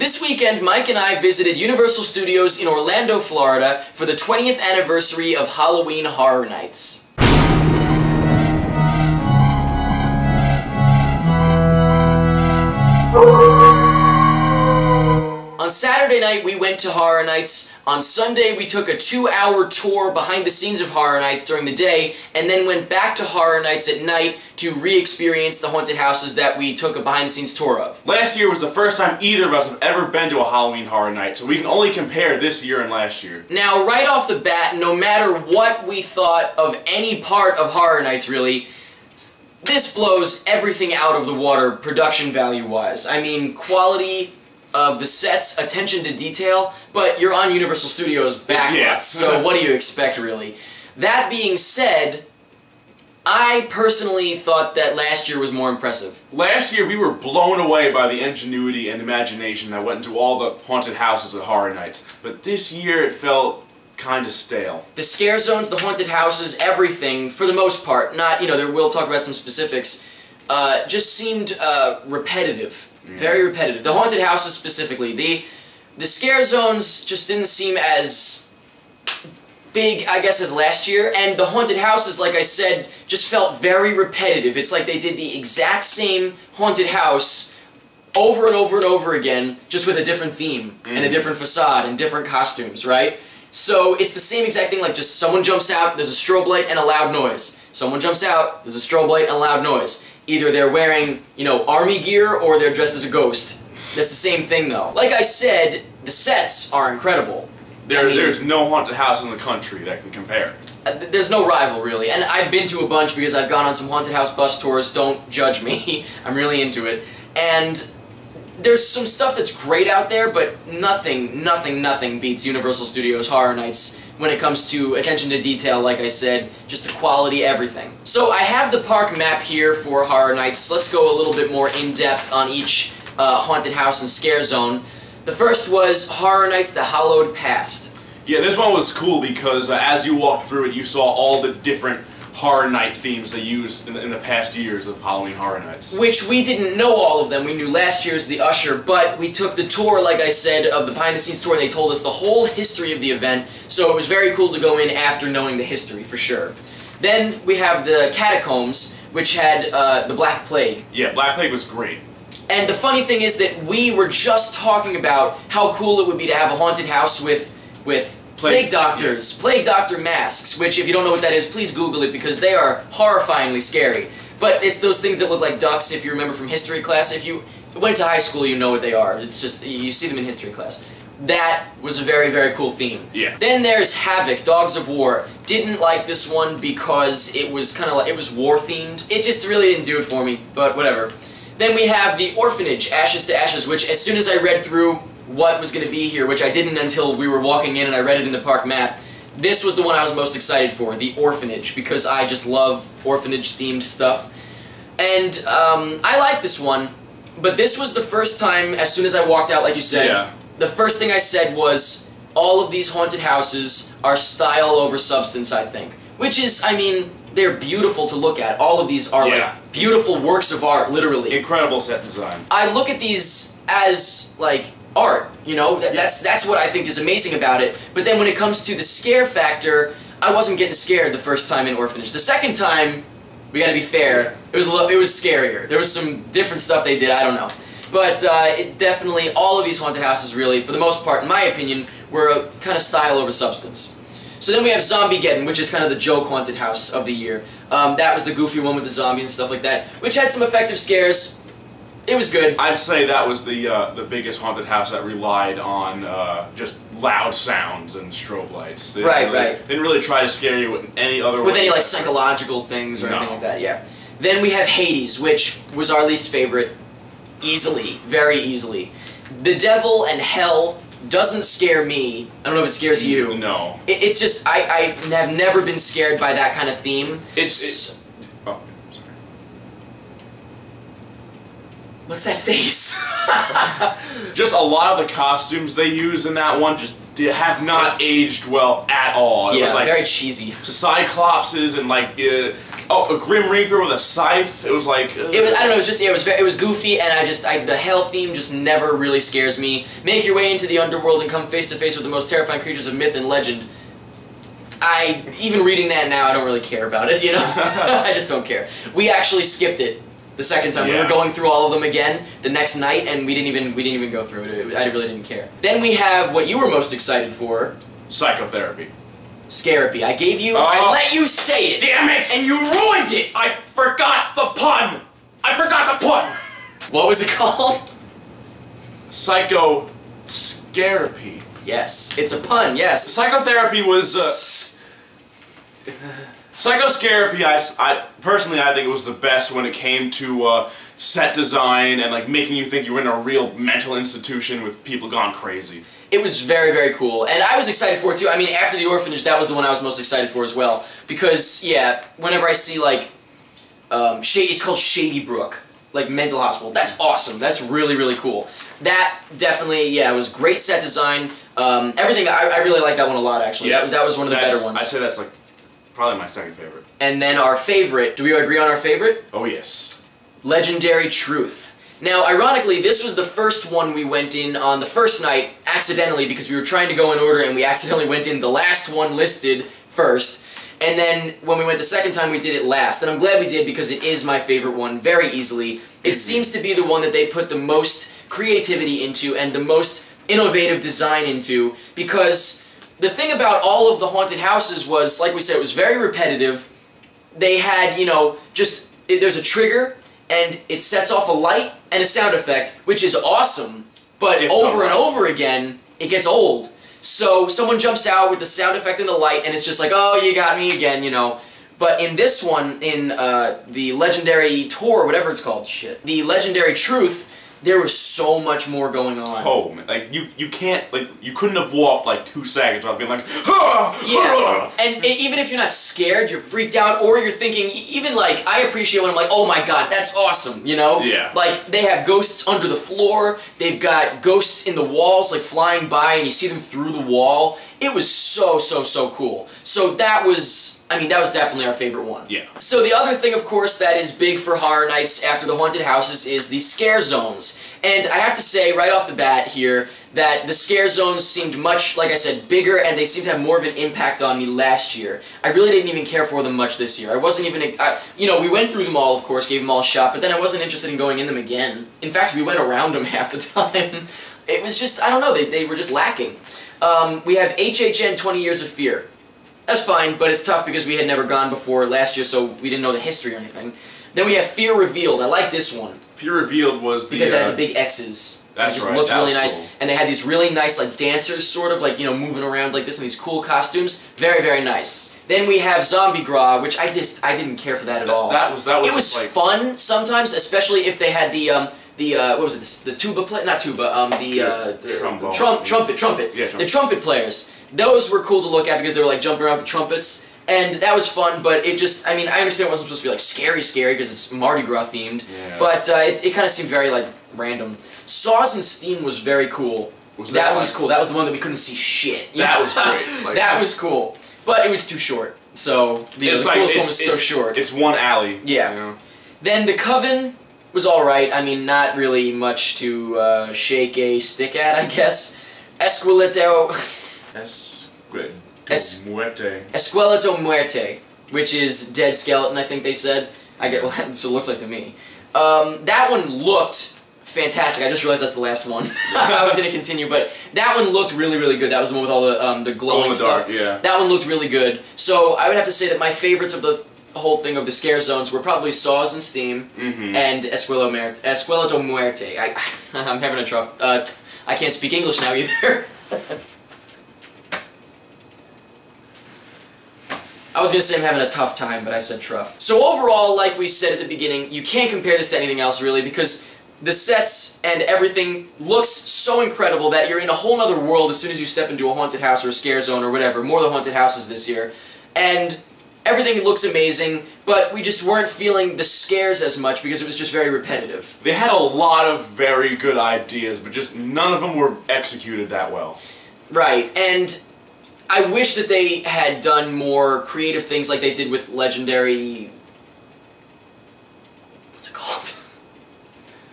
This weekend, Mike and I visited Universal Studios in Orlando, Florida for the 20th anniversary of Halloween Horror Nights. On Saturday night, we went to Horror Nights. On Sunday, we took a 2-hour tour behind the scenes of Horror Nights during the day, and then went back to Horror Nights at night to re-experience the haunted houses that we took a behind-the-scenes tour of. Last year was the first time either of us have ever been to a Halloween Horror Night, so we can only compare this year and last year. Now, right off the bat, no matter what we thought of any part of Horror Nights, really, this blows everything out of the water production value-wise. I mean, quality of the sets, attention to detail, but you're on Universal Studios backlots, yeah. so what do you expect, really? That being said, I personally thought that last year was more impressive. Last year we were blown away by the ingenuity and imagination that went into all the haunted houses at Horror Nights, but this year it felt kind of stale. The scare zones, the haunted houses, everything, for the most part, not, we'll talk about some specifics, just seemed repetitive. Yeah. Very repetitive. The haunted houses specifically. The scare zones just didn't seem as big, I guess, as last year, and the haunted houses, like I said, just felt very repetitive. It's like they did the exact same haunted house over and over and over again, just with a different theme, and a different facade, and different costumes, right? So it's the same exact thing, like just someone jumps out, there's a strobe light and a loud noise. Someone jumps out, there's a strobe light and a loud noise. Either they're wearing, army gear, or they're dressed as a ghost. That's the same thing, though. Like I said, the sets are incredible. There's no haunted house in the country that can compare. There's no rival, really. And I've been to a bunch because I've gone on some haunted house bus tours. Don't judge me. I'm really into it. And there's some stuff that's great out there, but nothing beats Universal Studios Horror Nights when it comes to attention to detail, like I said, just the quality, everything. So I have the park map here for Horror Nights. Let's go a little bit more in-depth on each haunted house and scare zone. The first was Horror Nights: The Hallowed Past. Yeah, this one was cool because as you walked through it, you saw all the different Horror Night themes they used in the past years of Halloween Horror Nights. Which we didn't know all of them. We knew last year's The Usher, but we took the tour, like I said, of the behind-the-scenes tour, and they told us the whole history of the event, so it was very cool to go in after knowing the history, for sure. Then we have the Catacombs, which had the Black Plague. Yeah, Black Plague was great. And the funny thing is that we were just talking about how cool it would be to have a haunted house with Plague Doctors, yeah. Plague Doctor masks, which if you don't know what that is, please Google it because they are horrifyingly scary. But it's those things that look like ducks, if you remember from history class. If you went to high school, you know what they are. It's just, you see them in history class. That was a very, very cool theme. Yeah. Then there's Havoc, Dogs of War. Didn't like this one because it was kind of like, it was war-themed. It just really didn't do it for me, but whatever. Then we have The Orphanage, Ashes to Ashes, which as soon as I read through what was going to be here, which I didn't until we were walking in and I read it in the park map, this was the one I was most excited for, The Orphanage, because I just love orphanage-themed stuff. And I like this one, but this was the first time, as soon as I walked out, like you said, yeah. The first thing I said was, all of these haunted houses are style over substance, I think. Which is, I mean, they're beautiful to look at. All of these are like beautiful works of art, literally. Incredible set design. I look at these as, like, art, that's what I think is amazing about it. But then when it comes to the scare factor, I wasn't getting scared the first time in Orphanage. The second time, we gotta be fair, it was scarier. There was some different stuff they did, I don't know. But it definitely, all of these haunted houses really, for the most part, in my opinion, were kind of style over substance. So then we have Zombiegeddon, which is kind of the joke haunted house of the year. That was the goofy one with the zombies and stuff like that, which had some effective scares. It was good. I'd say that was the biggest haunted house that relied on just loud sounds and strobe lights. They didn't really try to scare you with any other way. With any like psychological things or anything like that, yeah. Then we have Hades, which was our least favorite. Easily. Very easily. The devil and hell doesn't scare me. I don't know if it scares you. No. It's just, I have never been scared by that kind of theme. Oh, sorry. What's that face? Just a lot of the costumes they use in that one just have not aged well at all. It was like very cheesy. Cyclopses and like Oh, a Grim Reaper with a scythe. It was like. It was, I don't know. It was just it was goofy, and the hell theme just never really scares me. Make your way into the underworld and come face to face with the most terrifying creatures of myth and legend. Even reading that now, I don't really care about it. You know, I just don't care. We actually skipped it the second time. We were going through all of them again the next night, and we didn't even go through it. I really didn't care. Then we have what you were most excited for. Psychotherapy. Scarapy. I gave you. I let you say it. Damn it! And you ruined it. I forgot the pun. I forgot the pun. What was it called? Psychoscarapy. Yes, it's a pun. Yes. Psychotherapy was. Psychoscarapy. I personally, I think it was the best when it came to set design and like making you think you were in a real mental institution with people gone crazy. It was very, very cool, and I was excited for it too. I mean, after the orphanage, that was the one I was most excited for as well. Because, yeah, whenever I see, like, it's called Shady Brook, like, mental hospital. That's awesome. That's really, really cool. That definitely, yeah, was great set design. Everything, I really like that one a lot, actually. Yeah, that was one of the better ones. I'd say that's, like, probably my second favorite. And then our favorite, do we agree on our favorite? Oh, yes. Legendary Truth. Now, ironically, this was the first one we went in on the first night, accidentally, because we were trying to go in order, and we accidentally went in the last one listed first. And then, when we went the second time, we did it last. And I'm glad we did, because it is my favorite one, very easily. It seems to be the one that they put the most creativity into, and the most innovative design into, because the thing about all of the haunted houses was, like we said, it was very repetitive. They had, you know, there's a trigger, and it sets off a light and a sound effect, which is awesome, but over and over again, it gets old. So someone jumps out with the sound effect and the light, and it's just like, oh, you got me again, you know. But in this one, in the Legendary Tour, whatever it's called, the Legendary Truth, there was so much more going on. Oh, man. Like, you can't, like, you couldn't have walked, like, 2 seconds without being like, ah, yeah, and even if you're not scared, you're freaked out, or you're thinking, even, like, I appreciate when I'm like, oh my god, that's awesome, you know? Yeah. Like, they have ghosts under the floor, they've got ghosts in the walls, like, flying by, and you see them through the wall. It was so, so, so cool. So that was, I mean, that was definitely our favorite one. Yeah. So the other thing, of course, that is big for horror nights after the haunted houses is the scare zones. And I have to say, right off the bat here, that the scare zones seemed much, like I said, bigger, and they seemed to have more of an impact on me last year. I really didn't even care for them much this year. I wasn't even, you know, we went through them all, of course, gave them all a shot, but then I wasn't interested in going in them again. In fact, we went around them half the time. It was just, I don't know, they were just lacking. We have HHN 20 Years of Fear. That's fine, but it's tough because we had never gone before last year, so we didn't know the history or anything. Then we have Fear Revealed. I like this one. Fear Revealed was the... Because it had the big X's. That's right. It looked really nice. Cool. And they had these really nice, like, dancers, sort of, like, you know, moving around like this in these cool costumes. Very, very nice. Then we have Zombie Gras, which I didn't care for that at all. That was it was like, fun sometimes, especially if they had what was it, the tuba play, not tuba, trumpet. Yeah, the trumpet players. Those were cool to look at because they were like jumping around with the trumpets, and that was fun, but it just, I mean, I understand it wasn't supposed to be like scary because it's Mardi Gras themed, but it kind of seemed very like random. Saws and Steam was very cool. That one was cool. That was the one that we couldn't see shit. That was great. Like, that was cool. But it was too short. So the coolest one was so short. It's one alley. Yeah. You know? Then the Coven was alright. I mean, not really much to shake a stick at, I guess. Esqueleto Muerte, which is Dead Skeleton, I think they said. Well, that's what it looks like to me. That one looked fantastic. I just realized that's the last one. I was going to continue, but that one looked really, really good. That was the one with all the glowing stuff. Yeah. That one looked really good. So I would have to say that my favorites of the whole thing of the scare zones were probably Saws and Steam and Esqueleto Muerte. I'm having a trouble. I can't speak English now either. I was going to say I'm having a tough time, but I said truff. So overall, like we said at the beginning, you can't compare this to anything else really, because the sets and everything looks so incredible that you're in a whole other world as soon as you step into a haunted house or a scare zone or whatever. More of the haunted houses this year. And everything looks amazing, but we just weren't feeling the scares as much because it was just very repetitive. They had a lot of very good ideas, but just none of them were executed that well. Right, and I wish that they had done more creative things like they did with Legendary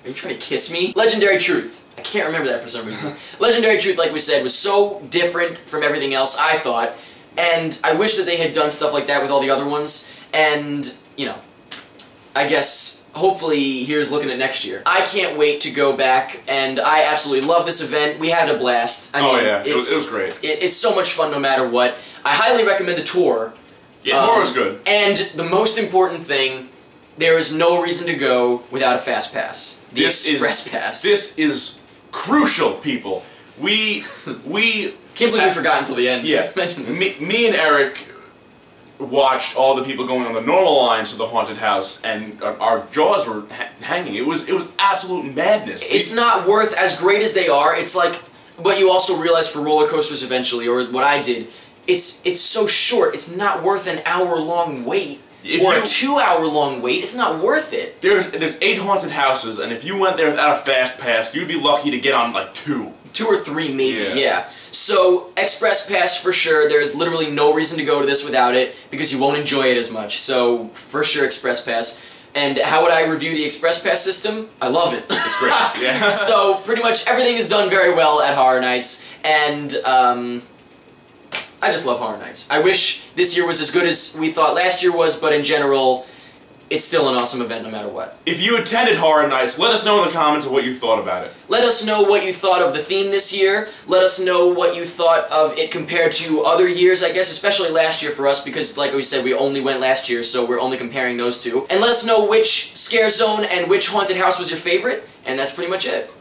Are you trying to kiss me? Legendary Truth. I can't remember that for some reason. Legendary Truth, like we said, was so different from everything else, I thought, and I wish that they had done stuff like that with all the other ones, and, you know, I guess, hopefully, here's looking at next year. I can't wait to go back, and I absolutely love this event. We had a blast. I mean, yeah, it was great. It's so much fun no matter what. I highly recommend the tour. Yeah, the tour was good. And the most important thing, there is no reason to go without a Fast Pass. The Express Pass. This is crucial, people. We Can't believe we forgot until the end to mention this. Me and Eric watched all the people going on the normal lines to the haunted house, and our jaws were hanging. It was absolute madness. It's not worth, as great as they are, it's like what you also realize for roller coasters eventually, or what I did, it's so short, it's not worth an hour-long wait. Or a 2-hour-long wait, it's not worth it. There's 8 haunted houses, and if you went there without a Fast Pass, you'd be lucky to get on like 2. 2 or 3 maybe, yeah. So, Express Pass for sure, there's literally no reason to go to this without it, because you won't enjoy it as much. So, for sure Express Pass. And how would I review the Express Pass system? I love it. It's great, yeah. So, pretty much everything is done very well at Horror Nights, and I just love Horror Nights. I wish this year was as good as we thought last year was, but in general, it's still an awesome event no matter what. If you attended Horror Nights, let us know in the comments of what you thought about it. Let us know what you thought of the theme this year. Let us know what you thought of it compared to other years, I guess, especially last year for us, because like we said, we only went last year, so we're only comparing those two. And let us know which scare zone and which haunted house was your favorite, and that's pretty much it.